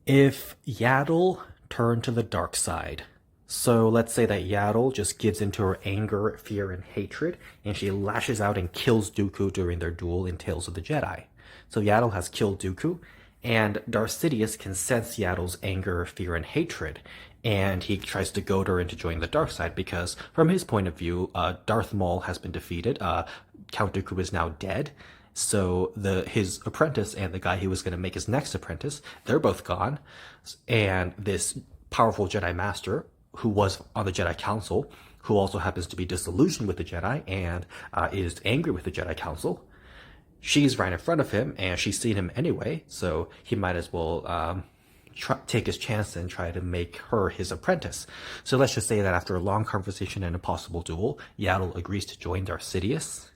If Yaddle turned to the dark side, so let's say that Yaddle just gives into her anger, fear, and hatred, and she lashes out and kills Dooku during their duel in Tales of the Jedi. So Yaddle has killed Dooku, and Darth Sidious can sense Yaddle's anger, fear, and hatred, and he tries to goad her into joining the dark side because, from his point of view, Darth Maul has been defeated. Count Dooku is now dead, so his apprentice and the guy he was going to make his next apprentice, they're both gone. And this powerful Jedi Master, who was on the Jedi Council, who also happens to be disillusioned with the Jedi and is angry with the Jedi Council, she's right in front of him and she's seen him anyway, so he might as well take his chance and try to make her his apprentice. So let's just say that after a long conversation and a possible duel, Yaddle agrees to join Darth Sidious.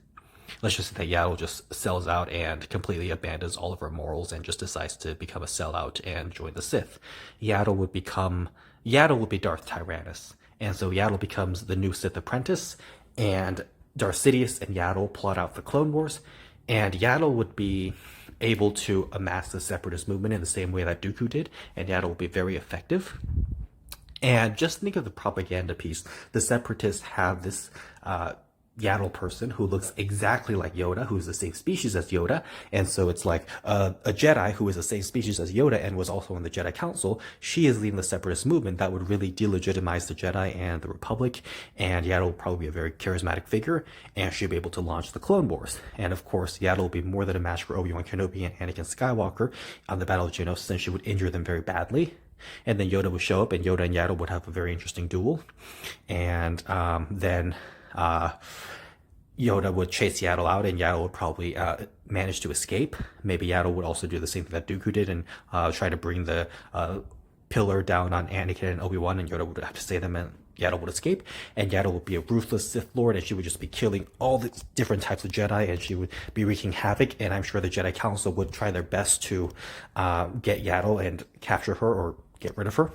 Let's just say that Yaddle just sells out and completely abandons all of her morals and just decides to become a sellout and join the Sith. Yaddle would be Darth Tyrannus. And so Yaddle becomes the new Sith apprentice, and Darth Sidious and Yaddle plot out the Clone Wars, and Yaddle would be able to amass the Separatist movement in the same way that Dooku did, and Yaddle would be very effective. And just think of the propaganda piece. The Separatists have this Yaddle person who looks exactly like Yoda, who's the same species as Yoda, and so it's like a Jedi who is the same species as Yoda and was also in the Jedi Council. She is leading the Separatist movement that would really delegitimize the Jedi and the Republic, and Yaddle will probably be a very charismatic figure, and she'll be able to launch the Clone Wars. And of course, Yaddle will be more than a match for Obi-Wan Kenobi and Anakin Skywalker on the Battle of Geonosis, since she would injure them very badly. And then Yoda would show up, and Yoda and Yaddle would have a very interesting duel, and then Yoda would chase Yaddle out, and Yaddle would probably manage to escape. Maybe Yaddle would also do the same thing that Dooku did and try to bring the pillar down on Anakin and Obi-Wan, and Yoda would have to save them, and Yaddle would escape. And Yaddle would be a ruthless Sith Lord, and she would just be killing all the different types of Jedi, and she would be wreaking havoc. And I'm sure the Jedi Council would try their best to get Yaddle and capture her or get rid of her.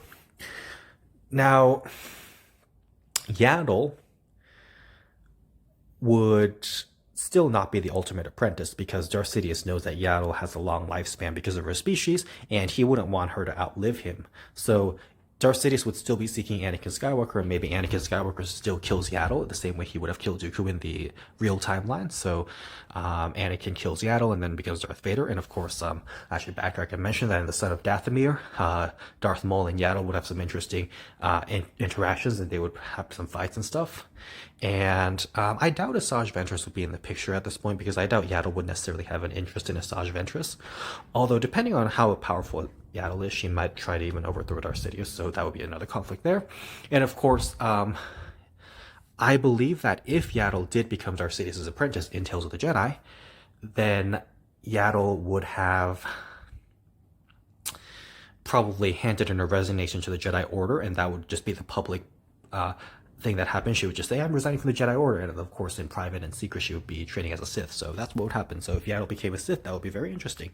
Now, Yaddle would still not be the ultimate apprentice, because Darth Sidious knows that Yaddle has a long lifespan because of her species, and he wouldn't want her to outlive him. So Darth Sidious would still be seeking Anakin Skywalker, and maybe Anakin Skywalker still kills Yaddle the same way he would have killed Dooku in the real timeline. So Anakin kills Yaddle and then becomes Darth Vader. And of course, I should backtrack and mention that in the Son of Dathomir, Darth Maul and Yaddle would have some interesting interactions, and they would have some fights and stuff. And I doubt Asajj Ventress would be in the picture at this point, because I doubt Yaddle would necessarily have an interest in Asajj Ventress. Although, depending on how powerful Yaddle is, she might try to even overthrow Darth Sidious, so that would be another conflict there. And of course, I believe that if Yaddle did become Darth Sidious' apprentice in Tales of the Jedi, then Yaddle would have probably handed in her resignation to the Jedi Order, and that would just be the public thing that happened. She would just say, I'm resigning from the Jedi Order, and of course in private and secret she would be training as a Sith. So that's what would happen. So if Yaddle became a Sith, that would be very interesting.